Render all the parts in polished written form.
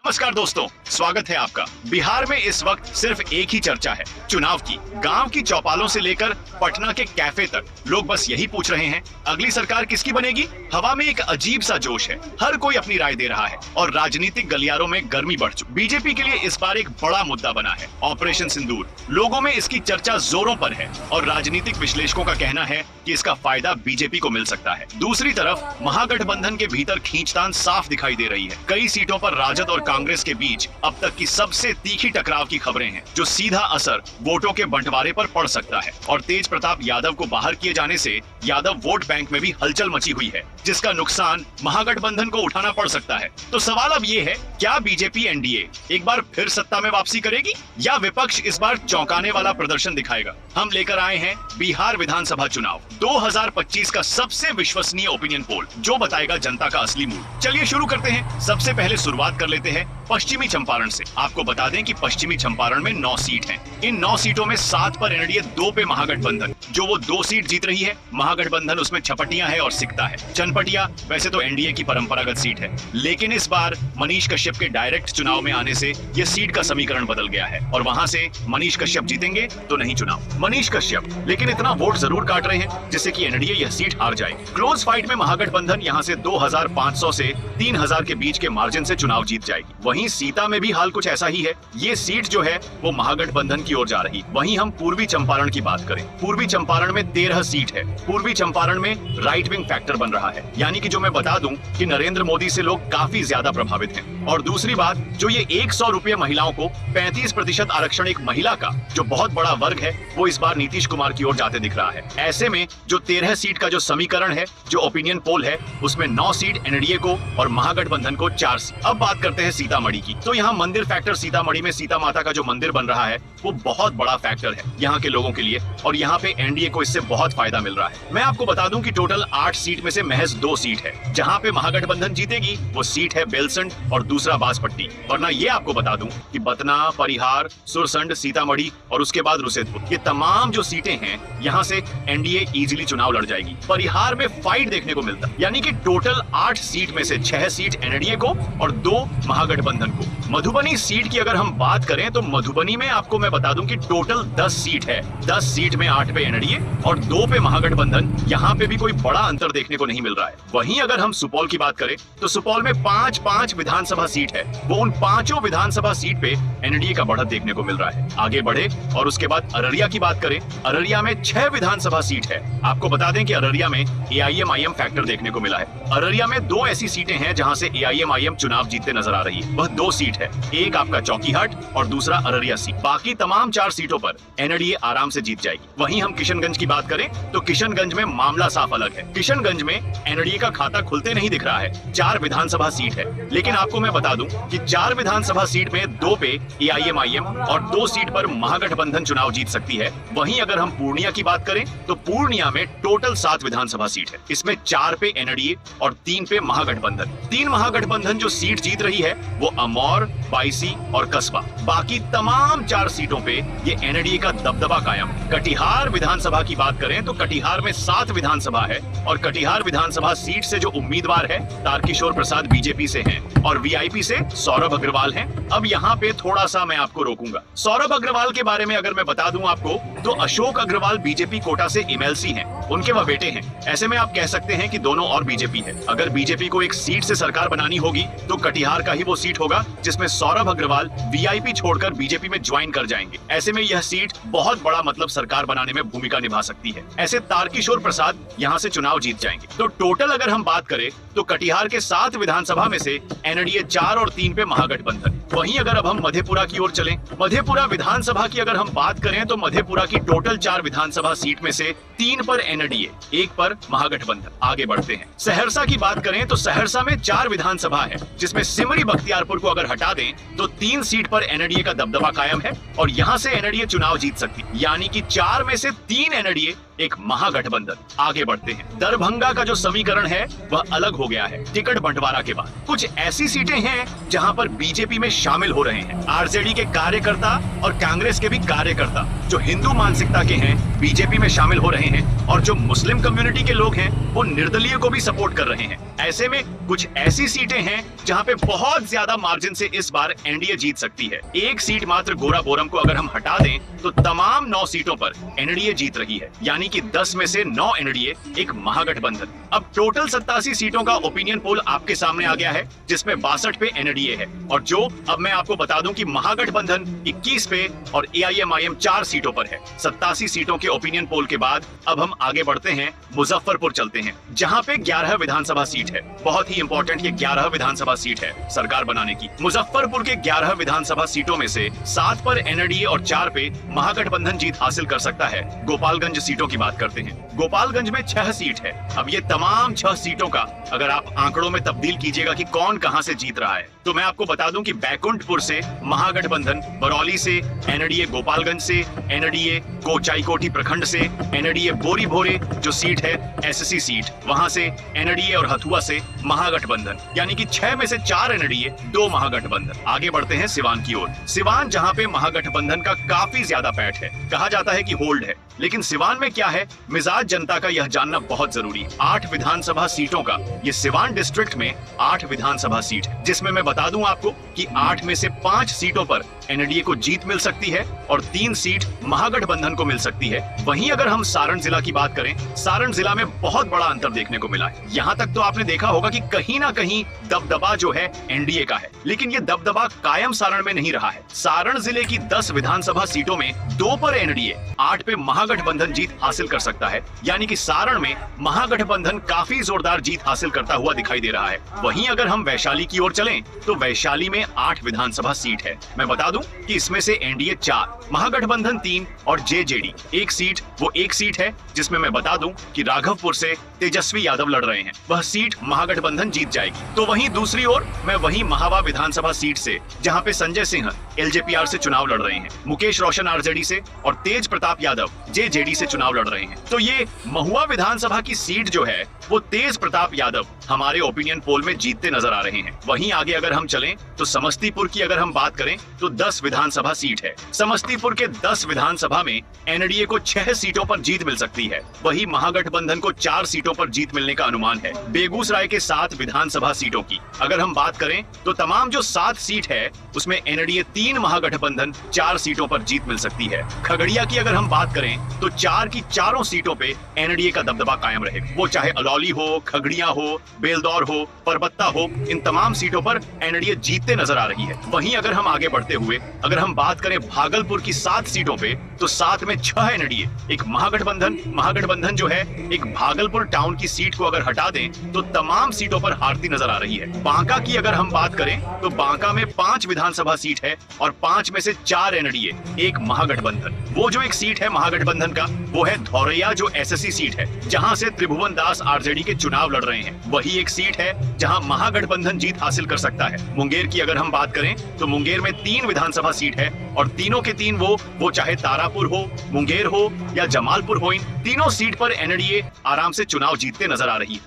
नमस्कार दोस्तों, स्वागत है आपका। बिहार में इस वक्त सिर्फ एक ही चर्चा है, चुनाव की। गांव की चौपालों से लेकर पटना के कैफे तक लोग बस यही पूछ रहे हैं, अगली सरकार किसकी बनेगी। हवा में एक अजीब सा जोश है, हर कोई अपनी राय दे रहा है और राजनीतिक गलियारों में गर्मी बढ़ चुकी। बीजेपी के लिए इस बार एक बड़ा मुद्दा बना है, ऑपरेशन सिंदूर। लोगों में इसकी चर्चा जोरों पर है और राजनीतिक विश्लेषकों का कहना है कि इसका फायदा बीजेपी को मिल सकता है। दूसरी तरफ महागठबंधन के भीतर खींचतान साफ दिखाई दे रही है। कई सीटों पर राजद और कांग्रेस के बीच अब तक की सबसे तीखी टकराव की खबरें हैं, जो सीधा असर वोटों के बंटवारे पर पड़ सकता है। और तेज प्रताप यादव को बाहर किए जाने से यादव वोट बैंक में भी हलचल मची हुई है, जिसका नुकसान महागठबंधन को उठाना पड़ सकता है। तो सवाल अब ये है, क्या बीजेपी एनडीए एक बार फिर सत्ता में वापसी करेगी या विपक्ष इस बार चौंकाने वाला प्रदर्शन दिखाएगा। हम लेकर आए हैं बिहार विधानसभा चुनाव 2025 का सबसे विश्वसनीय ओपिनियन पोल, जो बताएगा जनता का असली मूड। चलिए शुरू करते हैं। सबसे पहले शुरुआत कर लेते हैं पश्चिमी चंपारण से। आपको बता दें कि पश्चिमी चंपारण में 9 सीट हैं। इन 9 सीटों में 7 पर एनडीए, 2 पे महागठबंधन। जो वो 2 सीट जीत रही है, महागठबंधन उसमें छपटिया है और सिकता है। चनपटिया वैसे तो एनडीए की परंपरागत सीट है, लेकिन इस बार मनीष कश्यप के डायरेक्ट चुनाव में आने से यह सीट का समीकरण बदल गया है और वहां से मनीष कश्यप जीतेंगे तो नहीं चुनाव। मनीष कश्यप लेकिन इतना वोट जरूर काट रहे हैं जिससे कि एनडीए यह सीट हार जाए। क्लोज फाइट में महागठबंधन यहां से 2500 से 3000 के बीच के मार्जिन से चुनाव जीत जाएगी। वहीं सीता में भी हाल कुछ ऐसा ही है। ये सीट जो है वो महागठबंधन की ओर जा रही। वहीं हम पूर्वी चंपारण की बात करें, पूर्वी चंपारण में 13 सीट है। पूर्वी चंपारण में राइट विंग फैक्टर बन रहा है, यानी कि जो मैं बता दूं कि नरेंद्र मोदी से लोग काफी ज्यादा प्रभावित हैं। और दूसरी बात, जो ये 100 रुपये महिलाओं को 35% आरक्षण एक महिला का जो बहुत बड़ा वर्ग है, वो इस बार नीतीश कुमार की ओर जाते दिख रहा है। ऐसे में जो 13 सीट का जो समीकरण है, जो ओपिनियन पोल है, उसमें 9 सीट एनडीए को और महागठबंधन को 4 सीट। अब बात करते हैं सीतामढ़ी की। तो यहाँ मंदिर फैक्टर, सीतामढ़ी में सीता माता का जो मंदिर बन रहा है वो बहुत बड़ा फैक्टर है यहाँ के लोगों के लिए, और यहाँ पे एनडीए को इससे बहुत फायदा मिल रहा है। मैं आपको बता दूं कि टोटल 8 सीट में से महज 2 सीट है जहाँ पे महागठबंधन जीतेगी। वो सीट है बेलसंड और दूसरा बांसपट्टी। वरना ये आपको बता दूं कि बतना, परिहार, सुरसंड, सीतामढ़ी और उसके बाद रुसेदपुर, ये तमाम जो सीटें हैं यहाँ से एनडीए इजीली चुनाव लड़ जाएगी। परिहार में फाइट देखने को मिलता है, यानी कि टोटल 8 सीट में से 6 सीट एनडीए को और 2 महागठबंधन को। मधुबनी सीट की अगर हम बात करें तो मधुबनी में आपको मैं बता दूं कि टोटल 10 सीट है। 10 सीट में 8 पे एनडीए और 2 पे महागठबंधन। यहाँ पे भी कोई बड़ा अंतर देखने को नहीं मिल रहा है। वहीं अगर हम सुपौल की बात करें तो सुपौल में 5 विधानसभा सीट है। वो उन 5 विधानसभा सीट पे एनडीए का बढ़त देखने को मिल रहा है। आगे बढ़े और उसके बाद अररिया की बात करें, अररिया में 6 विधानसभा सीट है। आपको बता दें कि अररिया में एआईएमआईएम फैक्टर देखने को मिला है। अररिया में 2 ऐसी सीटें हैं जहां से एआईएमआईएम चुनाव जीतते नजर आ रही है। वह 2 सीट है, एक आपका चौकीहाट और दूसरा अररिया सीट। बाकी तमाम 4 सीटों पर एनडीए आराम से जीत जाएगी। वहीं हम किशनगंज की बात करें तो किशनगंज में मामला साफ अलग है। किशनगंज में एनडीए का खाता खुलते नहीं दिख रहा है। 4 विधानसभा सीट है, लेकिन आपको मैं बता दूं कि 4 विधानसभा सीट में 2 पे एआईएमआईएम और 2 सीट पर महागठबंधन चुनाव जीत सकती है। वहीं अगर हम पूर्णिया की बात करें तो पूर्णिया में टोटल 7 विधानसभा सीट है। इसमें 4 पे एनडीए और 3 पे महागठबंधन। 3 महागठबंधन जो सीट जीत रही है वो अमौर, बायसी और कस्बा। बाकी तमाम 4 सीटों पे ये एनडीए का दबदबा कायम। कटिहार विधानसभा की बात करें तो कटिहार में 7 विधानसभा है और कटिहार विधानसभा सीट से जो उम्मीदवार है तारकिशोर प्रसाद बीजेपी से हैं और वीआईपी से सौरभ अग्रवाल हैं। अब यहाँ पे थोड़ा सा मैं आपको रोकूंगा। सौरभ अग्रवाल के बारे में अगर मैं बता दूं आपको तो अशोक अग्रवाल बीजेपी कोटा से एमएलसी हैं, उनके वह बेटे हैं। ऐसे में आप कह सकते हैं कि दोनों और बीजेपी है। अगर बीजेपी को एक सीट से सरकार बनानी होगी तो कटिहार का ही वो सीट होगा जिसमें सौरभ अग्रवाल वीआईपी छोड़कर बीजेपी में ज्वाइन कर जाएंगे। ऐसे में यह सीट बहुत बड़ा मतलब सरकार बनाने में भूमिका निभा सकती है। ऐसे तारकिशोर प्रसाद यहाँ से चुनाव जीत जाएंगे। तो टोटल अगर हम बात करें तो कटिहार के 7 विधानसभा में से एनडीए 4 और 3 पे महागठबंधन। वहीं अगर अब हम मधेपुरा की ओर चलें, मधेपुरा विधानसभा की अगर हम बात करें तो मधेपुरा की टोटल 4 विधानसभा सीट में से 3 पर एनडीए, 1 पर महागठबंधन। आगे बढ़ते हैं, सहरसा की बात करें तो सहरसा में 4 विधानसभा है, जिसमें सिमरी बख्तियारपुर को अगर हटा दें तो 3 सीट पर एनडीए का दबदबा कायम है और यहां से एनडीए चुनाव जीत सकती, यानी कि 4 में से 3 एनडीए, 1 महागठबंधन। आगे बढ़ते हैं, दरभंगा का जो समीकरण है वह अलग हो गया है टिकट बंटवारा के बाद। कुछ ऐसी सीटें हैं जहां पर बीजेपी में शामिल हो रहे हैं आरजेडी के कार्यकर्ता और कांग्रेस के भी कार्यकर्ता, जो हिंदू मानसिकता के हैं बीजेपी में शामिल हो रहे हैं और जो मुस्लिम कम्युनिटी के लोग हैं वो निर्दलीय को भी सपोर्ट कर रहे हैं। ऐसे में कुछ ऐसी सीटें हैं जहां पे बहुत ज्यादा मार्जिन से इस बार एनडीए जीत सकती है। एक सीट मात्र गोराबोरम को अगर हम हटा दें तो तमाम 9 सीटों पर एनडीए जीत रही है, यानी कि 10 में से 9 एनडीए, एक महागठबंधन। अब टोटल 87 सीटों का ओपिनियन पोल आपके सामने आ गया है, जिसमें 62 पे एनडीए है, और जो अब मैं आपको बता दूं कि महागठबंधन 21 पे और एआईएमआईएम 4 सीटों पर है। 87 सीटों के ओपिनियन पोल के बाद अब हम आगे बढ़ते हैं, मुजफ्फरपुर चलते हैं, जहां पे 11 विधानसभा सीट है। बहुत ही इंपॉर्टेंट ये 11 विधानसभा सीट है सरकार बनाने की। मुजफ्फरपुर के 11 विधानसभा सीटों में से 7 पर एनडीए और 4 पे महागठबंधन जीत हासिल कर सकता है। गोपालगंज सीटों की बात करते हैं। गोपालगंज में 6 सीट है। अब ये तमाम 6 सीटों का अगर आप आंकड़ों में तब्दील कीजिएगा कि कौन कहां से जीत रहा है, तो मैं आपको बता दूं कि बैकुंठपुर से महागठबंधन, बरौली से एनडीए, गोपालगंज से एनडीए, कोचाईकोटी प्रखंड से एनडीए, बोरी भोरे जो सीट है एससी सीट, वहां से एनडीए और हथुआ से महागठबंधन, यानी कि 6 में से 4 एनडीए, 2 महागठबंधन। आगे बढ़ते हैं सिवान की ओर। सिवान जहां पे महागठबंधन का काफी ज्यादा पैठ है, कहा जाता है कि होल्ड है, लेकिन सिवान में क्या है, मिजाज जनता का यह जानना बहुत जरूरी है। 8 विधानसभा सीटों का ये सिवान डिस्ट्रिक्ट में 8 विधानसभा सीट है, जिसमें मैं बता दूं आपको कि 8 में से 5 सीटों पर एनडीए को जीत मिल सकती है और 3 सीट महागठबंधन को मिल सकती है। वहीं अगर हम सारण जिला की बात करें, सारण जिला में बहुत बड़ा अंतर देखने को मिला है। यहाँ तक तो आपने देखा होगा कि कहीं ना कहीं दबदबा जो है एनडीए का है, लेकिन ये दबदबा कायम सारण में नहीं रहा है। सारण जिले की 10 विधानसभा सीटों में 2 पर एनडीए, 8 पे महागठबंधन जीत हासिल कर सकता है, यानी कि सारण में महागठबंधन काफी जोरदार जीत हासिल करता हुआ दिखाई दे रहा है। वहीं अगर हम वैशाली की ओर चलें तो वैशाली में 8 विधानसभा सीट है। मैं बता दूं कि इसमें से एनडीए 4, महागठबंधन 3 और जेजेडी 1 सीट, वो 1 सीट है जिसमें मैं बता दूं कि राघवपुर से तेजस्वी यादव लड़ रहे हैं, वह सीट महागठबंधन जीत जाएगी। तो वहीं दूसरी ओर मैं वहीं महावा विधानसभा सीट से, जहां पे संजय सिंह एलजेपीआर से चुनाव लड़ रहे हैं, मुकेश रोशन आरजेडी से और तेज प्रताप यादव जेजेडी से चुनाव लड़ रहे हैं। तो ये महुआ विधानसभा की सीट जो है वो तेज प्रताप यादव हमारे ओपिनियन पोल में जीतते नजर आ रहे हैं। वहीं आगे अगर हम चलें तो समस्तीपुर की अगर हम बात करें तो 10 विधानसभा सीट है। समस्तीपुर के 10 विधानसभा में एनडीए को 6 सीटों पर जीत मिल सकती है, वहीं महागठबंधन को 4 सीटों पर जीत मिलने का अनुमान है। बेगूसराय के 7 विधानसभा सीटों की अगर हम बात करें तो तमाम जो 7 सीट है उसमें एनडीए 3, महागठबंधन 4 सीटों पर जीत मिल सकती है। खगड़िया की अगर हम बात करें तो 4 की चारों सीटों पे एनडीए का दबदबा कायम रहेगा, वो चाहे अलौली हो, खगड़िया हो, बेलदौर हो, परबत्ता हो, इन तमाम सीटों पर एनडीए जीतते नजर आ रही है। वहीं अगर हम आगे बढ़ते हुए अगर हम बात करें भागलपुर की 7 सीटों पे तो 7 में 6 एनडीए, एक महागठबंधन जो है एक भागलपुर टाउन की सीट को अगर हटा दें तो तमाम सीटों पर हारती नजर आ रही है। बांका की अगर हम बात करें तो बांका में 5 विधानसभा सीट है और 5 में से 4 एनडीए, 1 महागठबंधन। वो जो एक सीट है महागठबंधन का वो है धौरैया, जो एसएससी सीट है, जहां से त्रिभुवन दास आरजेडी के चुनाव लड़ रहे हैं। वही एक सीट है जहां महागठबंधन जीत हासिल कर सकता है। मुंगेर की अगर हम बात करें तो मुंगेर में 3 विधानसभा सीट है और तीनों के तीन वो चाहे तारापुर हो, मुंगेर हो या जमालपुर हो, इन तीनों सीट पर एनडीए आराम से चुनाव जीतते नजर आ रही है।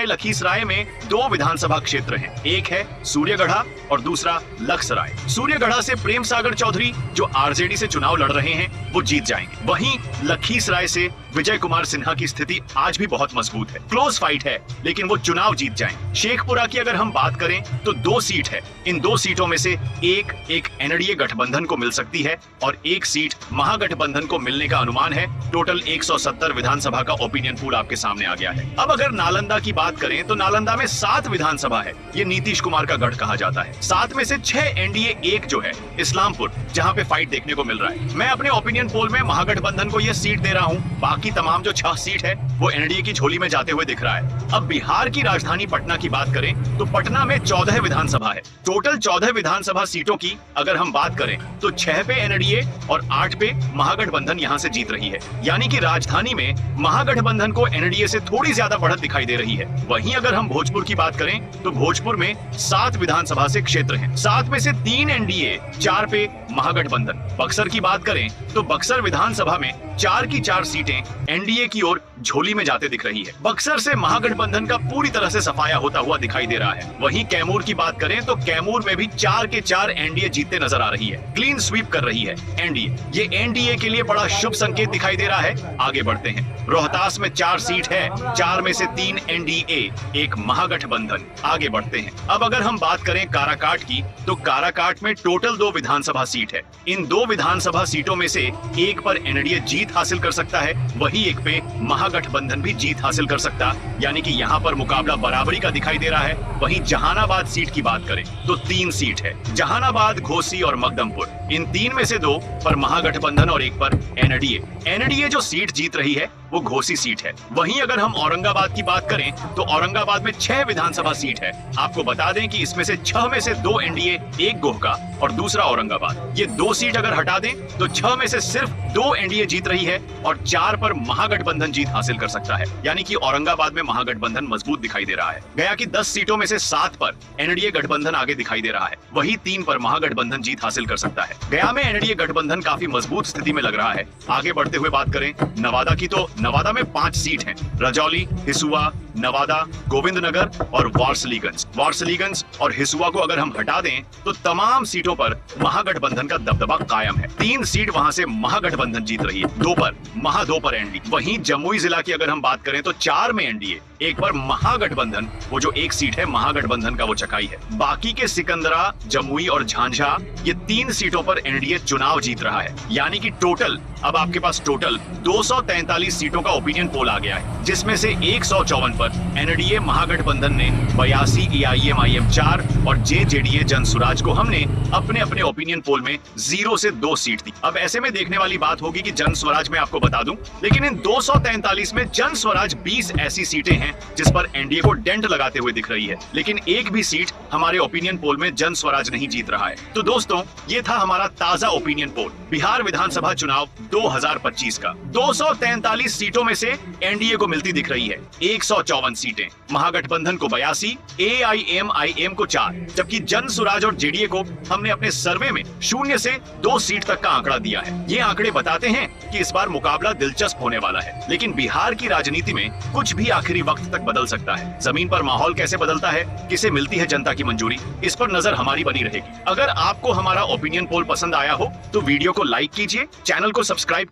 लखीसराय में 2 विधानसभा क्षेत्र हैं, एक है सूर्यगढ़ा और दूसरा लखसराय। सूर्यगढ़ा से प्रेम सागर चौधरी जो आरजेडी से चुनाव लड़ रहे हैं वो जीत जाएंगे। वहीं लखीसराय से विजय कुमार सिन्हा की स्थिति आज भी बहुत मजबूत है, क्लोज फाइट है, लेकिन वो चुनाव जीत जाएंगे। शेखपुरा की अगर हम बात करें तो 2 सीट है, इन 2 सीटों में से एक एनडीए गठबंधन को मिल सकती है और 1 सीट महागठबंधन को मिलने का अनुमान है। टोटल 170 विधानसभा का ओपिनियन पूल आपके सामने आ गया है। अब अगर नालंदा की बात करें तो नालंदा में 7 विधानसभा है, ये नीतीश कुमार का गढ़ कहा जाता है। 7 में से 6 एनडीए, 1 जो है इस्लामपुर, जहां पे फाइट देखने को मिल रहा है। मैं अपने ओपिनियन पोल में महागठबंधन को यह सीट दे रहा हूं, बाकी तमाम जो 6 सीट है वो एनडीए की झोली में जाते हुए दिख रहा है। अब बिहार की राजधानी पटना की बात करें तो पटना में 14 विधानसभा है। टोटल 14 विधानसभा सीटों की अगर हम बात करें तो 6 पे एनडीए और 8 पे महागठबंधन यहां से जीत रही है, यानी कि राजधानी में महागठबंधन को एनडीए से थोड़ी ज्यादा बढ़त दिखाई दे रही है। वहीं अगर हम भोजपुर की बात करें तो भोजपुर में 7 विधानसभा से क्षेत्र हैं, 7 में से 3 एनडीए, 4 पे महागठबंधन। बक्सर की बात करें तो बक्सर विधानसभा में 4 की 4 सीटें एनडीए की ओर झोली में जाते दिख रही है। बक्सर से महागठबंधन का पूरी तरह से सफाया होता हुआ दिखाई दे रहा है। वहीं कैमूर की बात करें तो कैमूर में भी 4 के 4 एनडीए जीतते नजर आ रही है। क्लीन स्वीप कर रही है एनडीए। ये एनडीए के लिए बड़ा शुभ संकेत दिखाई दे रहा है। आगे बढ़ते हैं। रोहतास में 4 सीट है, 4 में से 3 एनडीए, 1 महागठबंधन। आगे बढ़ते हैं। अब अगर हम बात करें काराकाट की, तो काराकाट में टोटल 2 विधानसभा सीट है। इन 2 विधानसभा सीटों में से एक पर एनडीए जीत हासिल कर सकता है, वही एक पे महागठबंधन भी जीत हासिल कर सकता, यानी कि यहाँ पर मुकाबला बराबरी का दिखाई दे रहा है। वहीं जहानाबाद सीट की बात करें तो 3 सीट है, जहानाबाद, घोसी और मकदमपुर। इन 3 में से 2 पर महागठबंधन और एक पर एनडीए। एनडीए जो सीट जीत रही है वो घोसी सीट है। वहीं अगर हम औरंगाबाद की बात करें तो औरंगाबाद में 6 विधानसभा सीट है। आपको बता दें कि इसमें से 6 में से 2 एनडीए, 1 गोहका और दूसरा औरंगाबाद। ये 2 सीट अगर हटा दें तो 6 में से सिर्फ 2 एनडीए जीत रही है और 4 पर महागठबंधन जीत हासिल कर सकता है, यानी कि औरंगाबाद में महागठबंधन मजबूत दिखाई दे रहा है। गया की 10 सीटों में से 7 पर एनडीए गठबंधन आगे दिखाई दे रहा है, वही 3 पर महागठबंधन जीत हासिल कर सकता है। गया में एनडीए गठबंधन काफी मजबूत स्थिति में लग रहा है। आगे बढ़ते हुए बात करें नवादा की, तो नवादा में 5 सीट हैं, रजौली, हिसुआ, नवादा, गोविंदनगर और वारसलीगंज। वारसलीगंज और हिसुआ को अगर हम हटा दें तो तमाम सीटों पर महागठबंधन का दबदबा कायम है। 3 सीट वहां से महागठबंधन जीत रही है, 2 पर एनडीए। वहीं जमुई जिला की अगर हम बात करें तो 4 में एनडीए, 1 पर महागठबंधन। वो जो 1 सीट है महागठबंधन का वो चकाई है। बाकी के सिकंदरा, जमुई और झांझा, ये 3 सीटों पर एनडीए चुनाव जीत रहा है, यानी कि टोटल अब आपके पास टोटल 243 सीटों का ओपिनियन पोल आ गया है, जिसमें से 154 पर एनडीए महागठबंधन ने 82, एआईएमआईएम 4 और जेजेडीए जनसुराज को हमने अपने अपने ओपिनियन पोल में 0 से 2 सीट दी। अब ऐसे में देखने वाली बात होगी कि जनस्वराज में आपको बता दूं, लेकिन इन 243 में जनस्वराज 20 ऐसी सीटें हैं जिस पर एनडीए को डेंट लगाते हुए दिख रही है, लेकिन एक भी सीट हमारे ओपिनियन पोल में जनस्वराज नहीं जीत रहा है। तो दोस्तों, ये था हमारा ताजा ओपिनियन पोल बिहार विधानसभा चुनाव 2025 का। 243 सीटों में से एनडीए को मिलती दिख रही है 154 सीटें, महागठबंधन को 82, एआईएमआईएम को 4, जबकि जनसुराज और जेडीए को हमने अपने सर्वे में 0 से 2 सीट तक का आंकड़ा दिया है। ये आंकड़े बताते हैं कि इस बार मुकाबला दिलचस्प होने वाला है, लेकिन बिहार की राजनीति में कुछ भी आखिरी वक्त तक बदल सकता है। जमीन पर माहौल कैसे बदलता है, किसे मिलती है जनता की मंजूरी, इस पर नजर हमारी बनी रहेगी। अगर आपको हमारा ओपिनियन पोल पसंद आया हो तो वीडियो को लाइक कीजिए, चैनल को सब्सक्राइब